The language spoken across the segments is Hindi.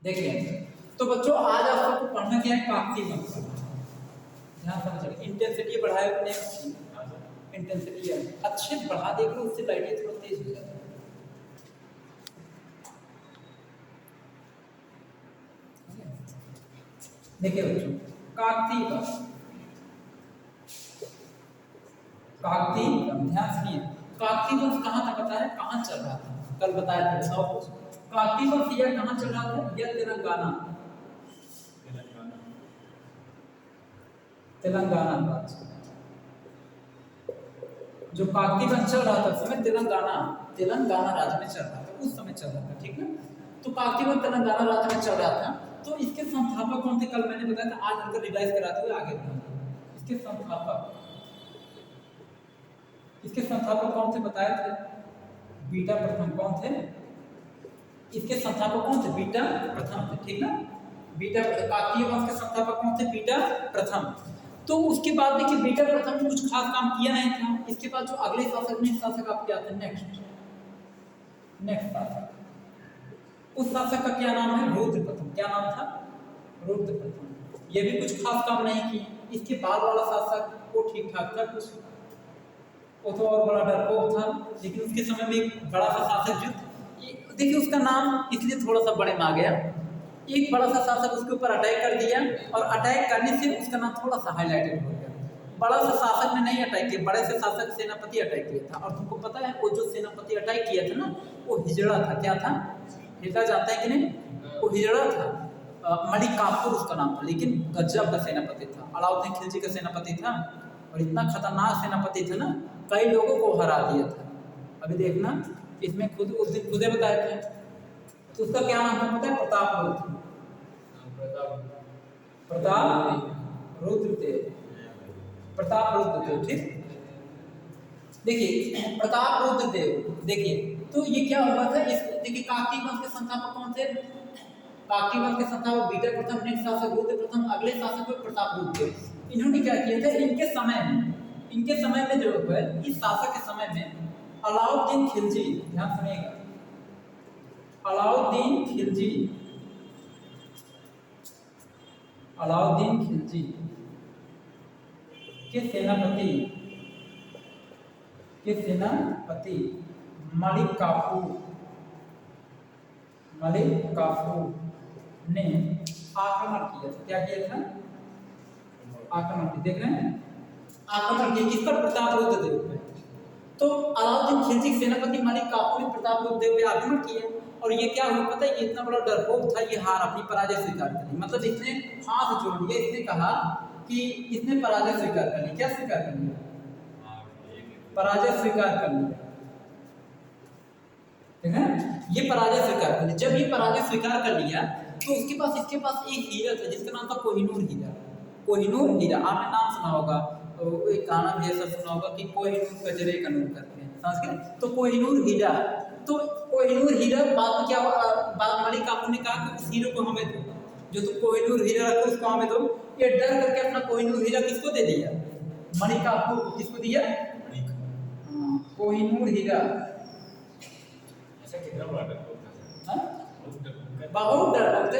देखिए तो बच्चों आज आप सबको पढ़ना क्या है, काकतीय वंश। ध्यान समझिए, इंटेंसिटी बढ़ाए अपने इंटेंसिटी अच्छे बढ़ा देकर उससे लाइटें थोड़ा तेज हो जाती है। देखिए बच्चों, काकतीय वंश, काकतीय ध्यान सुनिए, काकतीय वंश कहाँ था पता है, कहाँ चल रहा था, कल बताया था। बताओ काकतीय वंश यह कहाँ चल रहा था, यह तेलंगाना, तेलंगाना राज्य। जो काकतीय वंश चल रहा था उस समय तेलंगाना राज्य में चल रहा था, उस समय चल रहा था, ठीक है। तो काकतीय वंश तेलंगाना राज्य में चल रहा था। तो इसके संस्थापक कौन थे, कल मैंने बताया था, आज हमको रिवाइज कराते हुए आगे बढ़ेंगे। इसके संस्थापक कौन थे बताए थे, बीटा प्रथम कौन थे, इसके संस्थापक कौन थे, बीटा प्रथम थे, ठीक ना। बीटा काकतीय वंश के संस्थापक कौन थे, बीटा प्रथम। तो उसके बाद देखिए बीटा प्रथम ने कुछ खास काम किया नहीं था। इसके बाद जो अगले शासक आप क्या थे, नेक्स्ट शासक, उस शासक का क्या नाम है, रुद्र प्रथम। क्या नाम था, रुद्र प्रथम। ये भी कुछ खास काम नहीं किए। इसके बाद वाला शासक वो ठीक ठाक था, कुछ वो तो और बड़ा डरपोक था, लेकिन उसके समय में एक बड़ा सा शासक जो देखिए उसका नाम इसलिए थोड़ा सा बड़े में आ गया, एक बड़ा सा शासक उसके ऊपर अटैक कर दिया और अटैक करने से उसका नाम थोड़ा सा हाईलाइटेड हो गया। बड़ा सा शासक ने नहीं अटैक किया, बड़े से शासक सेनापति अटैक किया था। और तुमको पता है वो जो सेनापति अटैक किया था ना, वो हिजड़ा था। क्या था, हिजड़ा जानते हैं कि नहीं, वो हिजड़ा था। मलिक काफूर उसका नाम था, लेकिन गजब का सेनापति था, अलाउद्दीन खिलजी का सेनापति था। और इतना खतरनाक सेनापति था ना, कई लोगों को हरा दिया था। अभी देखना, इसमें खुद उस दिन खुदे बताए थे। तो उसका क्या नाम था पता है, प्रताप रुद्र, प्रताप रुद्रदेव, प्रताप रुद्रदेव, ठीक। देखिए प्रताप रुद्रदेव, देखिए तो ये क्या हुआ था, इस देखिए काकतीय वंश के संस्थापक कौन थे, काकतीय वंश के संस्थापक बीटा प्रथम, नेक्स्ट शासक रुद्र प्रथम, अगले शासक हुए प्रताप रुद्रदेव। इन्होंने क्या किया था, इनके समय में जो है, इस शासक के समय में अलाउद्दीन खिलजी, ध्यान सुनिएगा, अलाउद्दीन खिलजी के सेनापति मलिक काफूर ने आक्रमण किया था। क्या किया था, आक्रमण किया, देख रहे हैं, आक्रमण किया किस पर, प्रताप रुद्रदेव पे। तो अलाउद्दीन खिलजी सेनापति मलिक काफूर ने प्रताप रुद्रदेव पे आक्रमण किया। और ये क्या हुआ पता है, ये इतना बड़ा डरपोक था, ये हार अपनी पराजय स्वीकार कर ली। मतलब इसने हाथ जोड़ लिया, इसने कहा कि इसने पराजय स्वीकार कर ली। क्या स्वीकार कर लिया, पराजय स्वीकार कर लिया, ठीक है, ये पराजय स्वीकार कर लिया। जब ये पराजय स्वीकार कर लिया तो इसके पास एक हीरा था जिसका नाम था कोहिनूर हीरा। कोहिनूर हीरा आपने नाम सुना होगा, तो एक गाना भी ऐसा सुना होगा कि कोहिनूर कजरे का नूर करते हैं, समझ गए। तो कोहिनूर हीरा, तो कोहिनूर हीरा बाद में क्या हुआ, बाद मलिक काफूर ने कहा कि उस हीरे को हमें दो, जो तुम कोहिनूर हीरा रखो उसको हमें दो। ये डर करके अपना कोहिनूर हीरा किसको दे दिया, मलिक काफूर। किसको दिया, कोहिनूर हीरा। बहुत डर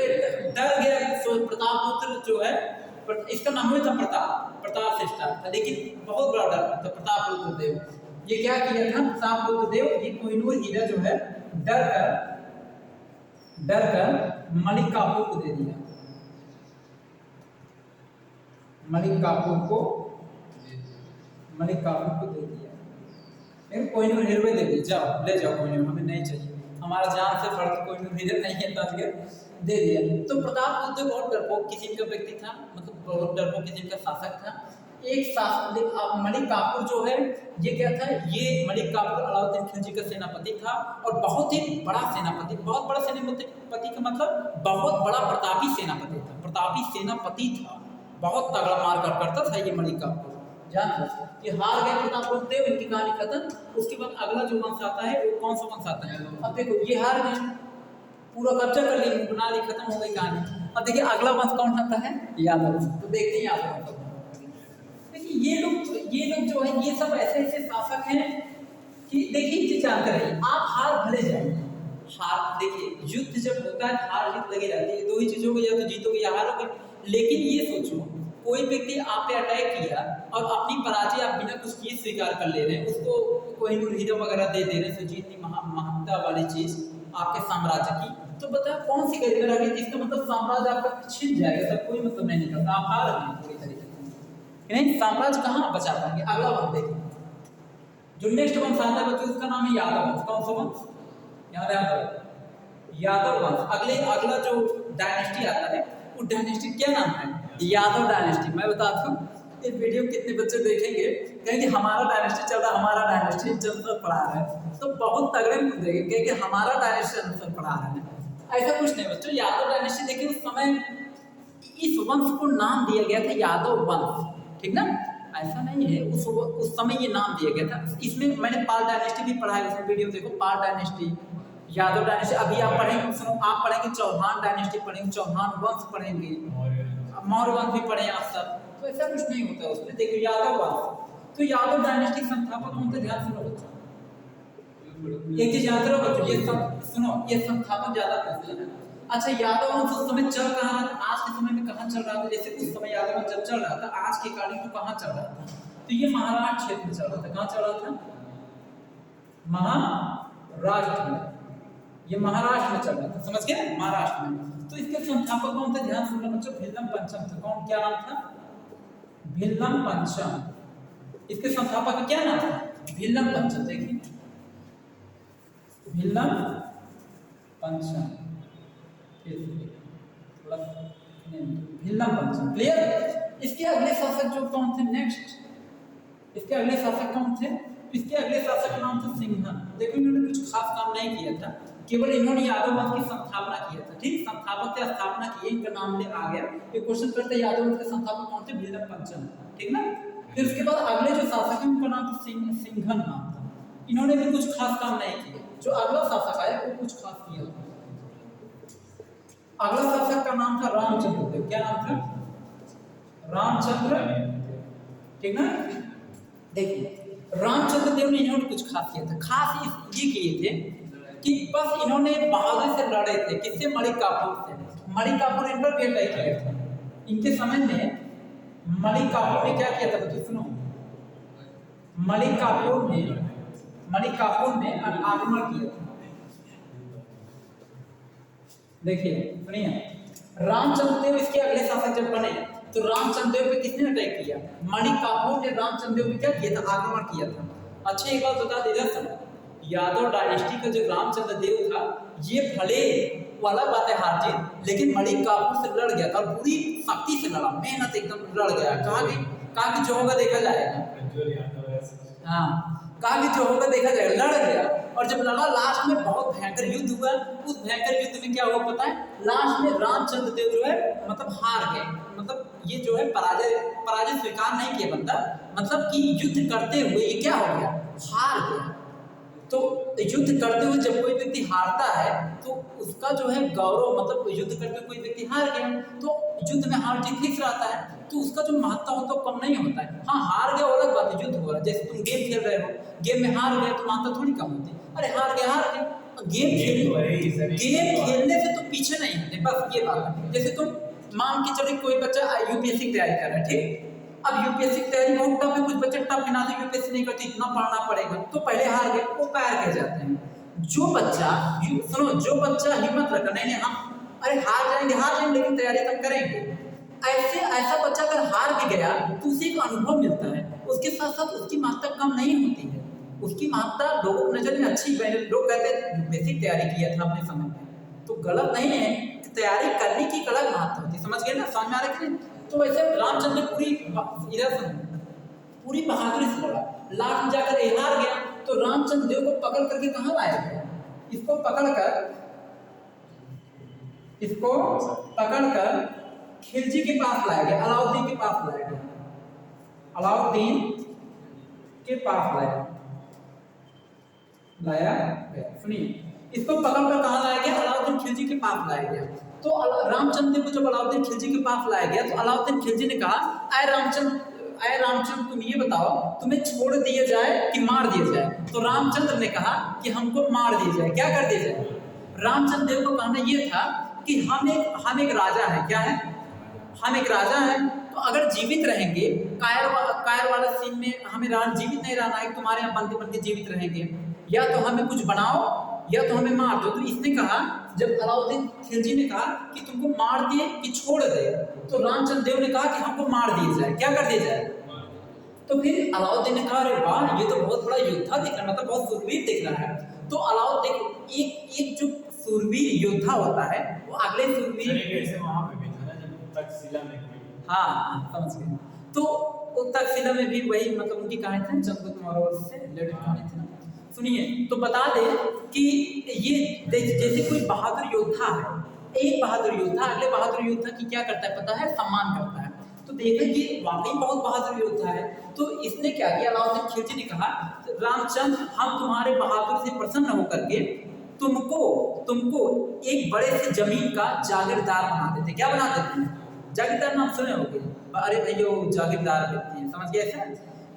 गया प्रताप रुद्र जो है, इसका नाम था प्रताप से स्टार्ट था, लेकिन बहुत बड़ा डर था प्रताप रुद्रदेव। ये क्या किया था प्रताप रुद्रदेव, ये कोहिनूर हीरा जो है डर कर मलिक काफूर को दे दिया, मलिक काफूर को दे दिया। कोहिनूर हीरा दे दिया, जाओ ले जाओ कोहिनूर, हमें नहीं चाहिए, हमारा जान से बढ़ के कोहिनूर हीरा नहीं है, दे दिया। तो प्रताप रुद्र बहुत डरपोक किस्म का व्यक्ति था, मतलब बहुत डरपोक किस्म का शासक था। एक शासक मलिक काफूर जो है, ये क्या था, ये मलिक काफूर अलाउद्दीन खिलजी का सेनापति था, और बहुत ही बड़ा सेनापति, बहुत बड़ा सेनापति का मतलब बहुत बड़ा प्रतापी सेनापति था, बहुत तगड़ा मार करता था ये मलिक काफूर। जान ये हार गए प्रताप रुद्रदेव, इनकी कहानी खत्म। उसके बाद अगला जो वंश आता है वो कौन सा वंश आता है, अब देखो ये हार गए, पूरा कब्जा कर लिया, बना ली, खत्म हो गई कहानी। अब देखिए अगला वंश कौन आता है, यादव। तो देखते हैं यादव। देखिए ये लोग जो है, ये सब ऐसे शासक हैं कि देखिए जानते रहिए, आप हार भले जाइए, हार, देखिए युद्ध जब होता है हार जीत लगी रहती है, दो ही चीजों को, या तो जीतोगे या हारोगे। लेकिन ये सोचो कोई व्यक्ति आप पे अटैक किया और अपनी पराजय आप बिना कुछ किए स्वीकार कर ले रहे हैं, उसको कोहिनूर हीरा वगैरह दे दे रहे हैं, तो जितनी महत्ता वाली चीज आपके साम्राज्य की, तो बताओ कौन सी गरीब रही, इसका मतलब साम्राज्य आपका छिन जाएगा, तब कोई मतलब नहीं निकलता, आप हार गए पूरी तरीके से। नहीं, साम्राज्य कहाँ बचा पाएंगे। अगला वंश देखिए, जो नेक्स्ट वंश आता है बच्चों, उसका नाम है यादव वंश। कौन सा वंश, याद यादव वंश। अगला जो डायनेस्टी आता है वो डायनेस्टी क्या नाम है, यादव डायनेस्टी। मैं बताता हूँ इस वीडियो कितने बच्चे देखेंगे कहेंगे हमारा डायनेस्टी चल रहा, हमारा डायनेस्टी चल पढ़ा रहा है, तो बहुत तगड़े मुद्दे कहेंगे हमारा डायनेस्टी चल पढ़ा रहा है। ऐसा कुछ नहीं बच्चों, यादव डायनेस्टी देखिए उस समय इस वंश को नाम दिया गया था यादव वंश, ठीक ना, ऐसा नहीं है, उस समय ये नाम दिया गया था। इसमें मैंने पाल डायनेस्टी भी पढ़ा है, उसमें वीडियो देखो, पाल डायनेस्टी, यादव डायनेस्टी। अभी आप पढ़ेंगे, सुनो, आप पढ़ेंगे चौहान डायनेस्टी पढ़ेंगे, चौहान वंश पढ़ेंगे, मौर्य वंश भी पढ़े आप सब, तो ऐसा कुछ नहीं होता है उसमें। देखो यादव वंश, तो यादव डायनेस्टी संस्थापक कौन थे, ध्यान सुनो बच्चों, एक चीज याद रखो बच्चों, ये सब सुनो, ये संस्थापक ज्यादा पूछते हैं। अच्छा, यादव वंश उस समय चल कहाँ रहा था, आज के समय में कहाँ चल रहा था, जैसे उस समय यादव वंश जब चल रहा था, आज के अकॉर्डिंग तो कहाँ चल रहा था, तो ये महाराष्ट्र क्षेत्र में चल रहा था। कहाँ चल रहा था, महाराष्ट्र में, ये महाराष्ट्र में चल रहा था, समझ गए, महाराष्ट्र में। तो इसके संस्थापक कौन थे, ध्यान सुनना बच्चों, भिल्लम पंचम थे। कौन, क्या नाम था, भिल्लम पंचम। इसके संस्थापक क्या नाम था, भिल्लम पंचम। देखिए भिल्लम पंचम, भिल्लम पंचम, क्लियर। इसके अगले शासक जो कौन थे, नेक्स्ट इसके अगले शासक कौन थे, इसके अगले शासक का नाम था सिंघन। देखो इन्होंने कुछ खास काम नहीं किया था, केवल इन्होंने यादव वंश की स्थापना किया था, ठीक, संस्थापक से स्थापना की, इनका नाम ले आ गया। ये क्वेश्चन करते हैं यादव वंश के संस्थापक कौन थे, भिल्लम पंचम, ठीक ना। फिर उसके बाद अगले जो शासक है उनका नाम था सिंघन नाम था। इन्होंने भी कुछ खास काम नहीं किया। जो अगला शासक आया वो कुछ खास किया। अगला शासक का नाम था रामचंद्र देव। क्या नाम था, रामचंद्र, ठीक ना। देखिए रामचंद्र देव ने इन्होंने कुछ खास किया था। खास ये किए थे कि बस इन्होंने बहादुर से लड़े थे, किससे, मणि कापुर से। मणि कापुर इन पर भी अटैक किया था। इनके समय में मणि कापुर ने क्या किया था, तो सुनो, मणि कापुर ने आक्रमण किया था। देखिए सुनिए, रामचंद्र देव इसके अगले शासक जब बने तो रामचंद्र देव पे किसने अटैक किया, मणि कापुर ने रामचंद्र देव पे क्या किया था, आक्रमण किया था। अच्छा एक बात बता दे, सुनो, यादव डायनेस्टी का जो रामचंद्र देव था, ये भले वाला बात है हार जीत, लेकिन मणि कापुर से लड़ गया था, पूरी शक्ति से लड़ा, मेहनत एकदम लड़ गया। कहा कि जो होगा देखा जाएगा, हाँ, कहा कि जो होगा देखा जाएगा, लड़ गया। और जब लड़ा, लास्ट में बहुत भयंकर युद्ध हुआ। उस भयंकर युद्ध में क्या हुआ पता है, लास्ट में रामचंद्र देव जो है मतलब हार गए। मतलब ये जो है पराजय स्वीकार नहीं किया बंदा, मतलब कि युद्ध करते हुए ये क्या हो गया, हार गया। तो युद्ध करते हुए जब कोई व्यक्ति हारता है तो उसका जो है गौरव, मतलब युद्ध करते हुए कोई व्यक्ति हार गया तो युद्ध में हार जीत फिक्स रहता है, तो उसका जो महत्व होता है कम नहीं होता है। हाँ, हार गया अलग बात है, युद्ध हो रहा है, जैसे तुम गेम खेल रहे हो, गेम में हार गए तो महत्व थोड़ी कम होती है। अरे हार गए, गेम खेलने से तो पीछे नहीं होते, बस ये बात है। जैसे तुम मान के चलो कोई बच्चा यूपीएससी की तैयारी कर रहा है, ठीक, अब यूपीएससी की तैयारी बहुत टफ है, कुछ बच्चे टफ बिना तो यूपीएससी नहीं करते, इतना पढ़ना पड़ेगा, तो पहले हार गए, वो पैर कह जाते हैं। जो बच्चा सुनो, जो बच्चा हिम्मत रखा, नहीं हम अरे हार जाएंगे लेकिन तैयारी तक करेंगे, ऐसा बच्चा अगर हार भी गया तो उसे एक अनुभव मिलता है, उसके साथ साथ उसकी मात्रा कम नहीं होती है, उसकी मात्रा लोगों की नजर में अच्छी। लोग कहते हैं बेसिक तैयारी किया था अपने समय में, तो गलत नहीं है, तैयारी करने की अलग महत्व होती है, समझ गए ना, समझ में आ रहा है। तो वैसे रामचंद्र पूरी बहादुरी से लड़ा, लास्ट में जाकर ये हार गया, तो रामचंद्र देव को पकड़ करके कहाँ लाया गया, इसको पकड़कर खिलजी के पास लाया गया, अलाउद्दीन के पास लाया गया, लाया गया। सुनिए, इसको पकड़कर कहाँ लाया गया, अलाउद्दीन खिलजी के पास लाया गया। तो रामचंद्र को जब अलाउद्दीन खिलजी के पास लाया गया तो अलाउद्दीन खिलजी ने कहा, अय रामचंद्र तुम ये बताओ, तुम्हें छोड़ दिया जाए कि मार दिया जाए। तो रामचंद्र ने कहा कि हमको मार दिया जाए। क्या कर दिया जाए, रामचंद्र देव का कहना ये था कि हम एक राजा है। क्या है? हम एक राजा है, तो अगर जीवित रहेंगे, कायर वाला सीन में हमें जीवित नहीं रहना है, तुम्हारे यहाँ बनते बनते जीवित रहेंगे, या तो हमें कुछ बनाओ या तो हमें मार दो। तो इसने कहा, जब अलाउद्दीन खिलजी ने कहा कि तुमको मार दिए कि छोड़ दे, तो रामचंद्र देव ने कहा कि हमको मार दिया जाए। क्या कर दिया जाए? तो फिर अलाउद्दीन ने कहा, अरे वाह, ये तो बहुत बड़ा योद्धा दिख रहा है, मतलब बहुत सूरवीर दिख रहा है। तो अलाउद्दीन एक जो सूरवीर योद्धा होता है वो अगले सूरवीर वहां पे भी था ना, जब तक्षशिला में हाँ समझ गए। तो तक्षशिला में भी वही मतलब उनकी कहानी थी, चंद्रगुप्त मौर्य से रिलेटेड कहानी थी ना। सुनिए, तो बता दें कि ये जैसे कोई बहादुर योद्धा है, एक बहादुर योद्धा अगले बहादुर योद्धा की क्या करता है पता है? सम्मान करता है। तो देखा कि वाकई बहुत बहादुर योद्धा है। तो इसने क्या किया, अलाउद्दीन खिलजी ने कहा, रामचंद्र हम तुम्हारे बहादुर से प्रसन्न होकर के तुमको एक बड़े से जमीन का जागीरदार बना देते। क्या बना देते हैं? जागीरदार नाम सुने होंगे, अरे भैया जागीरदार व्यक्ति है, समझ गए ऐसा?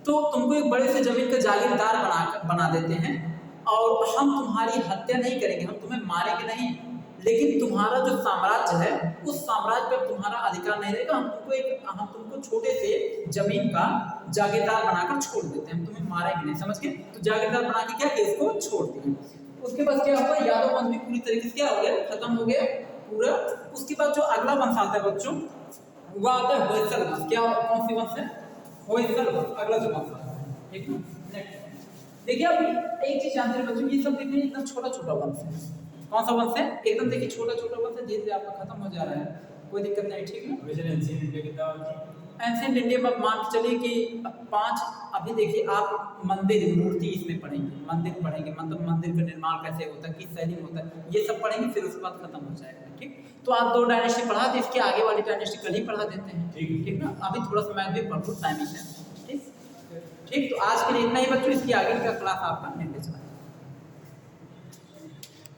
तो तुमको एक बड़े से जमीन का जागीरदार बना देते हैं, और हम तुम्हारी हत्या नहीं करेंगे, हम तुम्हें मारेंगे नहीं, लेकिन तुम्हारा जो साम्राज्य है उस साम्राज्य पर तुम्हारा अधिकार नहीं रहेगा। हम तुमको छोटे से जमीन का जागीरदार बनाकर छोड़ देते हैं, हम तुम्हें मारेंगे नहीं। समझ गए? तो जागीरदार बना के क्या किया, इसको छोड़ दिए। उसके बाद क्या हुआ, यादव वंश भी पूरी तरीके से क्या हो गया, खत्म हो गया पूरा। उसके बाद जो अगला वंश आता है बच्चों, वो आता है होयसल वंश। क्या, कौन सी वंश है? होयसल वंश, अगला जो वंश आता है। ठीक है, नेक्स्ट देखिए, अब एक चीज जानते हैं बच्चों, ये सब देखिए एकदम छोटा छोटा वंश है। कौन सा वंश है? एकदम देखिए छोटा छोटा वंश है, धीरे धीरे आपका खत्म हो जा रहा है, कोई दिक्कत नहीं। ठीक है, एंशिएंट इंडिया में मान के चलिए कि 5 अभी देखिए आप मंदिर मूर्ति इसमें पढ़ेंगे, मंदिर पढ़ेंगे, मतलब मंदिर का निर्माण कैसे होता है, किस शैली में होता है, ये सब पढ़ेंगे, फिर उसके बाद खत्म हो जाएगा। ठीक, तो आप 2 डायनेस्टी पढ़ा दे, इसके आगे वाली डायनेस्टी कल ही पढ़ा देते हैं। ठीक ना, अभी थोड़ा सा मैथ भी पढ़ लो, टाइम है। ठीक, तो आज के लिए इतना ही बच्चों, इसकी आगे का क्लास आपका नहीं चला।